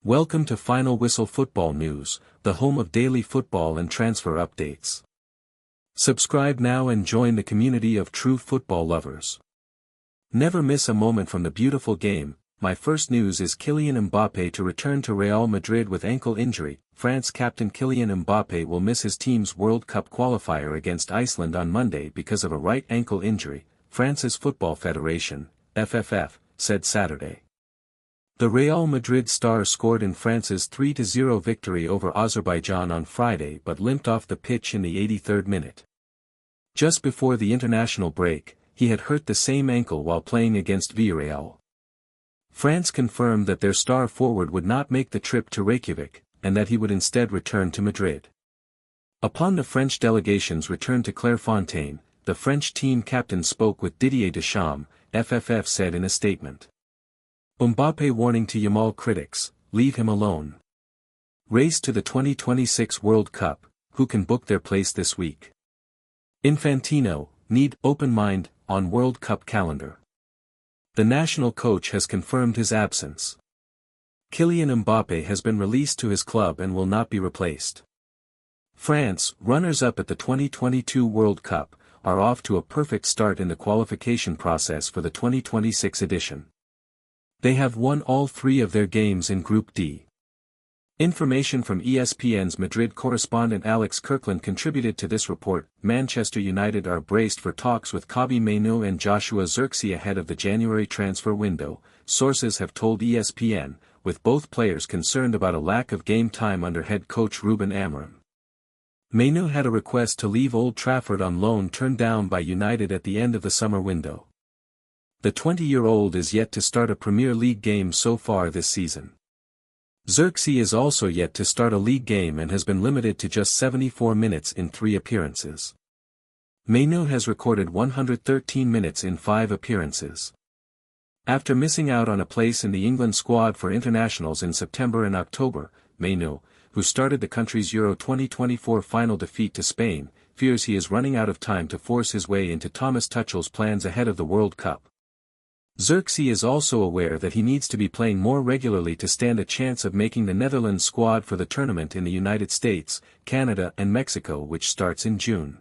Welcome to Final Whistle Football News, the home of daily football and transfer updates. Subscribe now and join the community of true football lovers. Never miss a moment from the beautiful game. My first news is Kylian Mbappé to return to Real Madrid with ankle injury. France captain Kylian Mbappé will miss his team's World Cup qualifier against Iceland on Monday because of a right ankle injury, France's Football Federation, FFF, said Saturday. The Real Madrid star scored in France's 3-0 victory over Azerbaijan on Friday but limped off the pitch in the 83rd minute. Just before the international break, he had hurt the same ankle while playing against Villarreal. France confirmed that their star forward would not make the trip to Reykjavik, and that he would instead return to Madrid. Upon the French delegation's return to Clairefontaine, the French team captain spoke with Didier Deschamps, FFF said in a statement. Mbappé warning to Yamal critics, leave him alone. Race to the 2026 World Cup, who can book their place this week? Infantino, need open mind, on World Cup calendar. The national coach has confirmed his absence. Kylian Mbappé has been released to his club and will not be replaced. France, runners-up at the 2022 World Cup, are off to a perfect start in the qualification process for the 2026 edition. They have won all three of their games in Group D. Information from ESPN's Madrid correspondent Alex Kirkland contributed to this report. Manchester United are braced for talks with Kobbie Mainoo and Joshua Zirkzee ahead of the January transfer window, sources have told ESPN, with both players concerned about a lack of game time under head coach Ruben Amorim. Mainoo had a request to leave Old Trafford on loan turned down by United at the end of the summer window. The 20-year-old is yet to start a Premier League game so far this season. Zirkzee is also yet to start a league game and has been limited to just 74 minutes in 3 appearances. Mainoo has recorded 113 minutes in 5 appearances. After missing out on a place in the England squad for internationals in September and October, Mainoo, who started the country's Euro 2024 final defeat to Spain, fears he is running out of time to force his way into Thomas Tuchel's plans ahead of the World Cup. Zirkzee is also aware that he needs to be playing more regularly to stand a chance of making the Netherlands squad for the tournament in the United States, Canada and Mexico, which starts in June.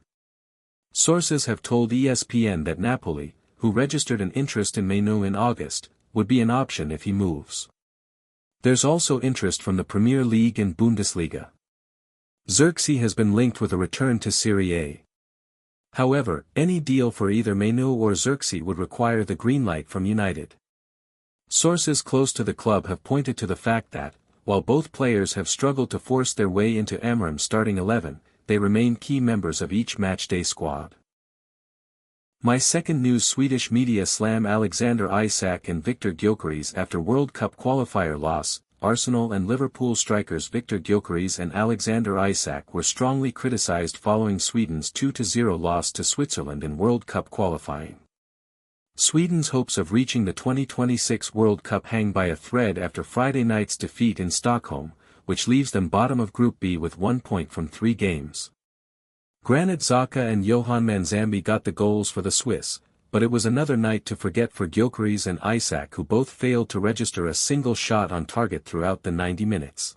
Sources have told ESPN that Napoli, who registered an interest in Mainoo in August, would be an option if he moves. There's also interest from the Premier League and Bundesliga. Zirkzee has been linked with a return to Serie A. However, any deal for either Mainoo or Zirkzee would require the green light from United. Sources close to the club have pointed to the fact that, while both players have struggled to force their way into Amorim's starting 11, they remain key members of each matchday squad. My second news: Swedish media slam Alexander Isak and Viktor Gyokeres after World Cup qualifier loss. Arsenal and Liverpool strikers Viktor Gyokeres and Alexander Isak were strongly criticised following Sweden's 2-0 loss to Switzerland in World Cup qualifying. Sweden's hopes of reaching the 2026 World Cup hang by a thread after Friday night's defeat in Stockholm, which leaves them bottom of Group B with 1 point from 3 games. Granit Xhaka and Johan Manzambi got the goals for the Swiss, but it was another night to forget for Gyokeres and Isak, who both failed to register a single shot on target throughout the 90 minutes.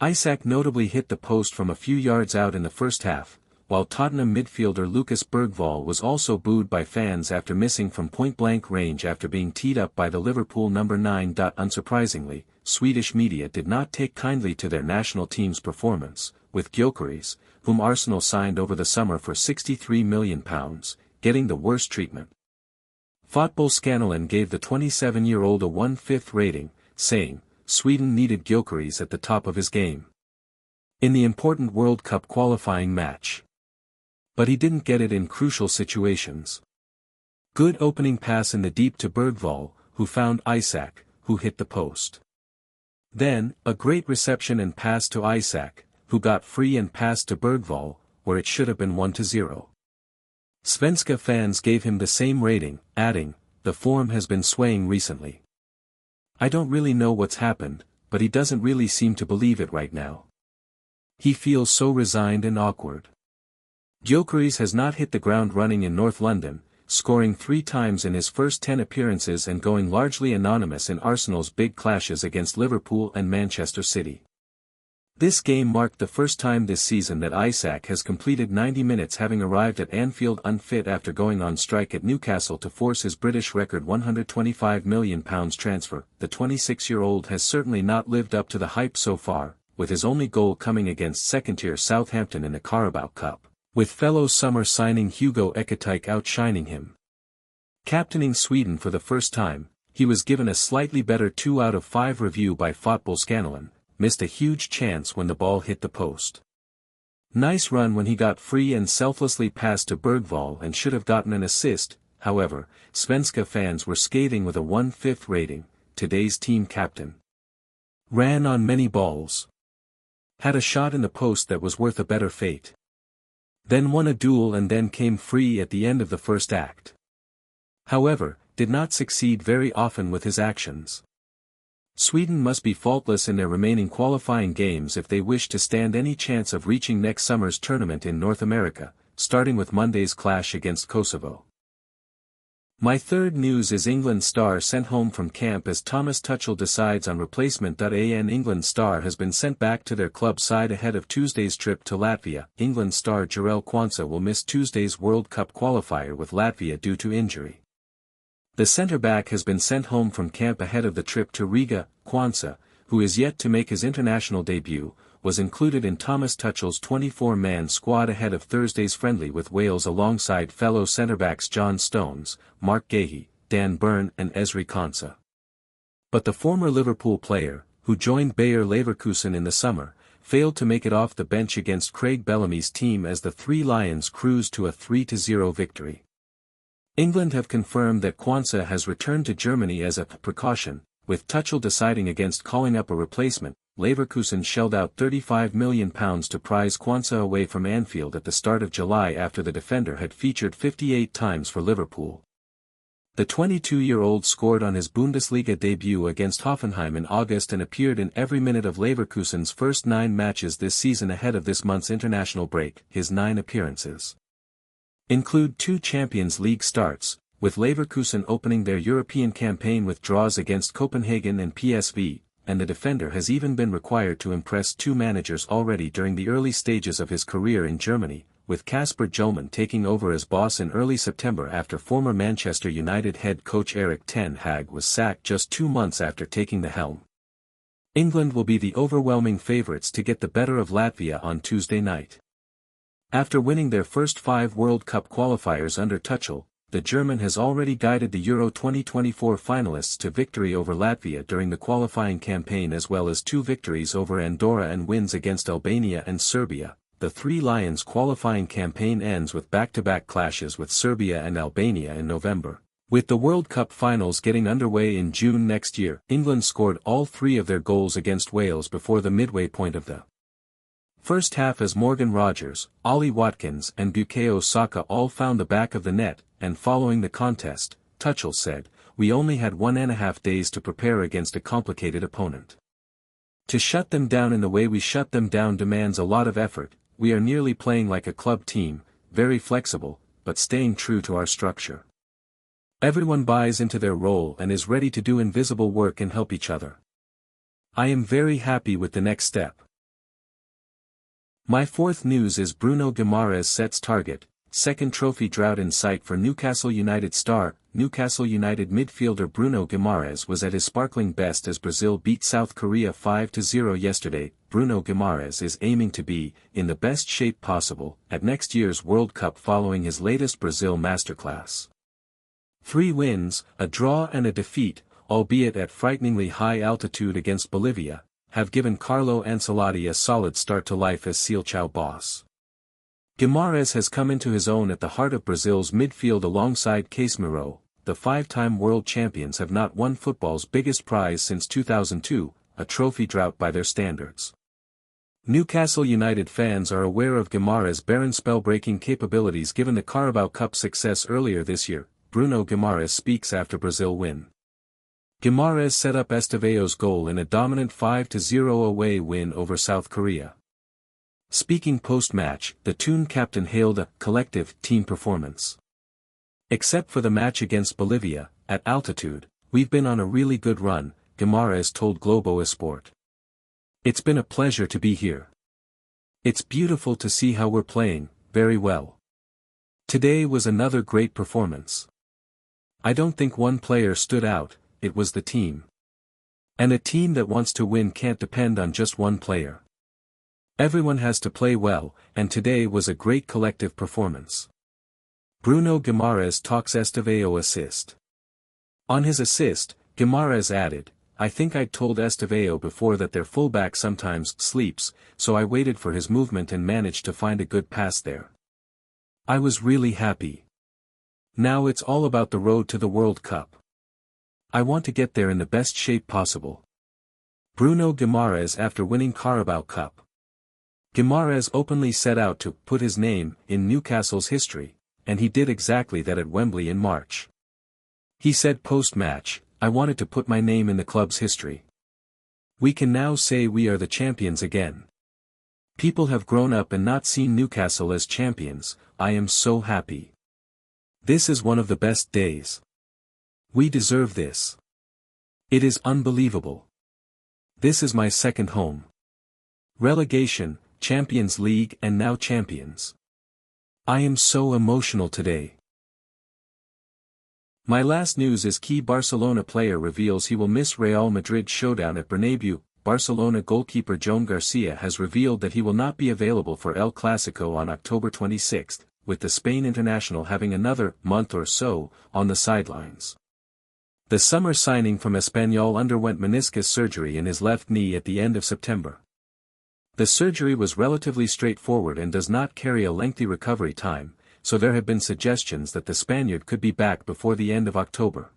Isak notably hit the post from a few yards out in the first half, while Tottenham midfielder Lucas Bergvall was also booed by fans after missing from point-blank range after being teed up by the Liverpool number 9. Unsurprisingly, Swedish media did not take kindly to their national team's performance, with Gyokeres, whom Arsenal signed over the summer for £63 million, getting the worst treatment. Fotbollskanalen gave the 27-year-old a 1/5 rating, saying, Sweden needed Gyokeres at the top of his game in the important World Cup qualifying match. But he didn't get it in crucial situations. Good opening pass in the deep to Bergvall, who found Isak, who hit the post. Then, a great reception and pass to Isak, who got free and passed to Bergvall, where it should have been 1-0. Svenska fans gave him the same rating, adding, the form has been swaying recently. I don't really know what's happened, but he doesn't really seem to believe it right now. He feels so resigned and awkward. Gyokeres has not hit the ground running in North London, scoring 3 times in his first 10 appearances and going largely anonymous in Arsenal's big clashes against Liverpool and Manchester City. This game marked the first time this season that Isak has completed 90 minutes, having arrived at Anfield unfit after going on strike at Newcastle to force his British record £125 million transfer. The 26-year-old has certainly not lived up to the hype so far, with his only goal coming against second-tier Southampton in the Carabao Cup, with fellow summer signing Hugo Ekitike outshining him. Captaining Sweden for the first time, he was given a slightly better 2 out of 5 review by Fotbollskanalen, missed a huge chance when the ball hit the post. Nice run when he got free and selflessly passed to Bergvall and should have gotten an assist. However, Svenska fans were scathing with a 1/5 rating. Today's team captain ran on many balls, had a shot in the post that was worth a better fate, then won a duel and then came free at the end of the first act. However, did not succeed very often with his actions. Sweden must be faultless in their remaining qualifying games if they wish to stand any chance of reaching next summer's tournament in North America, starting with Monday's clash against Kosovo. My third news is England star sent home from camp as Thomas Tuchel decides on replacement. An England star has been sent back to their club side ahead of Tuesday's trip to Latvia. England star Jarell Quansah will miss Tuesday's World Cup qualifier with Latvia due to injury. The centre-back has been sent home from camp ahead of the trip to Riga. Quansah, who is yet to make his international debut, was included in Thomas Tuchel's 24-man squad ahead of Thursday's friendly with Wales alongside fellow centre-backs John Stones, Mark Gahey, Dan Burn and Ezri Konsa. But the former Liverpool player, who joined Bayer Leverkusen in the summer, failed to make it off the bench against Craig Bellamy's team as the Three Lions cruised to a 3-0 victory. England have confirmed that Quansah has returned to Germany as a precaution, with Tuchel deciding against calling up a replacement. Leverkusen shelled out £35 million to prize Quansah away from Anfield at the start of July after the defender had featured 58 times for Liverpool. The 22-year-old scored on his Bundesliga debut against Hoffenheim in August and appeared in every minute of Leverkusen's first 9 matches this season ahead of this month's international break. His 9 appearances include 2 Champions League starts, with Leverkusen opening their European campaign with draws against Copenhagen and PSV, and the defender has even been required to impress 2 managers already during the early stages of his career in Germany, with Kasper Hjulmand taking over as boss in early September after former Manchester United head coach Erik ten Hag was sacked just 2 months after taking the helm. England will be the overwhelming favourites to get the better of Latvia on Tuesday night. After winning their first 5 World Cup qualifiers under Tuchel, the German has already guided the Euro 2024 finalists to victory over Latvia during the qualifying campaign as well as 2 victories over Andorra and wins against Albania and Serbia. The Three Lions qualifying campaign ends with back-to-back clashes with Serbia and Albania in November. With the World Cup finals getting underway in June next year, England scored all 3 of their goals against Wales before the midway point of the first half as Morgan Rogers, Ollie Watkins and Bukayo Saka all found the back of the net, and following the contest, Tuchel said, "We only had 1.5 days to prepare against a complicated opponent. To shut them down in the way we shut them down demands a lot of effort. We are nearly playing like a club team, very flexible, but staying true to our structure. Everyone buys into their role and is ready to do invisible work and help each other. I am very happy with the next step." My fourth news is Bruno Guimaraes sets target, second trophy drought in sight for Newcastle United star. Newcastle United midfielder Bruno Guimaraes was at his sparkling best as Brazil beat South Korea 5-0 yesterday. Bruno Guimaraes is aiming to be, in the best shape possible, at next year's World Cup following his latest Brazil masterclass. 3 wins, a draw and a defeat, albeit at frighteningly high altitude against Bolivia, have given Carlo Ancelotti a solid start to life as Seleção boss. Guimaraes has come into his own at the heart of Brazil's midfield alongside Casemiro. The 5-time world champions have not won football's biggest prize since 2002, a trophy drought by their standards. Newcastle United fans are aware of Guimaraes' barren spell-breaking capabilities given the Carabao Cup success earlier this year. Bruno Guimaraes speaks after Brazil win. Guimaraes set up Esteveo's goal in a dominant 5-0 away win over South Korea. Speaking post-match, the Toon captain hailed a collective team performance. Except for the match against Bolivia, at altitude, we've been on a really good run, Guimaraes told Globo Esport. It's been a pleasure to be here. It's beautiful to see how we're playing, very well. Today was another great performance. I don't think one player stood out, it was the team. And a team that wants to win can't depend on just one player. Everyone has to play well, and today was a great collective performance. Bruno Guimaraes talks Estevao assist. On his assist, Guimaraes added, I think I'd told Estevao before that their fullback sometimes sleeps, so I waited for his movement and managed to find a good pass there. I was really happy. Now it's all about the road to the World Cup. I want to get there in the best shape possible. Bruno Guimaraes after winning Carabao Cup. Guimaraes openly set out to put his name in Newcastle's history, and he did exactly that at Wembley in March. He said post-match, I wanted to put my name in the club's history. We can now say we are the champions again. People have grown up and not seen Newcastle as champions, I am so happy. This is one of the best days. We deserve this. It is unbelievable. This is my second home. Relegation, Champions League and now champions. I am so emotional today. My last news is key Barcelona player reveals he will miss Real Madrid showdown at Bernabeu. Barcelona goalkeeper Joan Garcia has revealed that he will not be available for El Clásico on October 26, with the Spain international having another month or so on the sidelines. The summer signing from Espanyol underwent meniscus surgery in his left knee at the end of September. The surgery was relatively straightforward and does not carry a lengthy recovery time, so there have been suggestions that the Spaniard could be back before the end of October.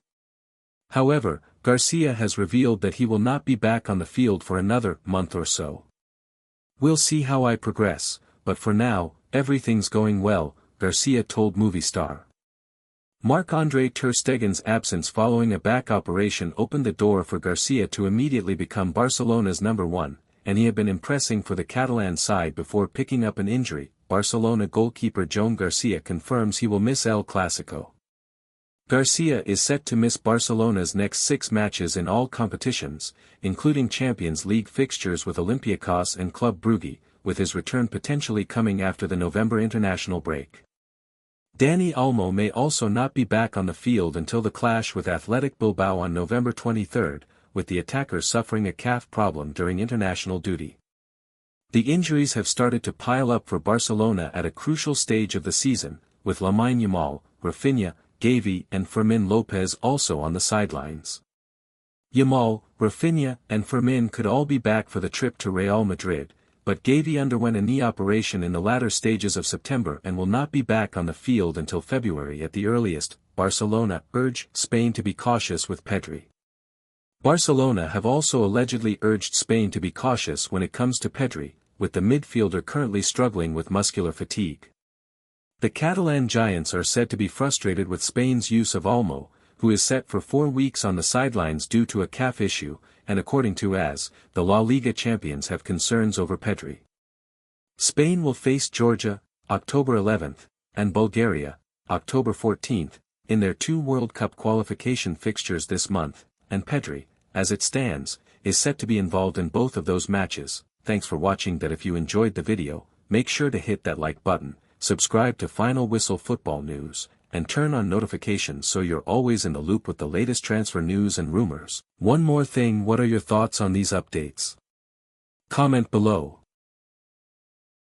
However, Garcia has revealed that he will not be back on the field for another month or so. We'll see how I progress, but for now, everything's going well, Garcia told Movistar. Marc-André ter Stegen's absence following a back operation opened the door for Garcia to immediately become Barcelona's number one, and he had been impressing for the Catalan side before picking up an injury. Barcelona goalkeeper Joan Garcia confirms he will miss El Clásico. Garcia is set to miss Barcelona's next 6 matches in all competitions, including Champions League fixtures with Olympiacos and Club Brugge, with his return potentially coming after the November international break. Dani Olmo may also not be back on the field until the clash with Athletic Bilbao on November 23, with the attacker suffering a calf problem during international duty. The injuries have started to pile up for Barcelona at a crucial stage of the season, with Lamine Yamal, Rafinha, Gavi and Fermin Lopez also on the sidelines. Yamal, Rafinha and Fermin could all be back for the trip to Real Madrid, but Gavi underwent a knee operation in the latter stages of September and will not be back on the field until February at the earliest. Barcelona urge Spain to be cautious with Pedri. Barcelona have also allegedly urged Spain to be cautious when it comes to Pedri, with the midfielder currently struggling with muscular fatigue. The Catalan giants are said to be frustrated with Spain's use of Olmo, who is set for 4 weeks on the sidelines due to a calf issue, and according to AS, the La Liga champions have concerns over Pedri. Spain will face Georgia, October 11, and Bulgaria, October 14, in their 2 World Cup qualification fixtures this month, and Pedri, as it stands, is set to be involved in both of those matches. Thanks for watching. That if you enjoyed the video, make sure to hit that like button, subscribe to Final Whistle Football News, and turn on notifications so you're always in the loop with the latest transfer news and rumors. One more thing, what are your thoughts on these updates? Comment below.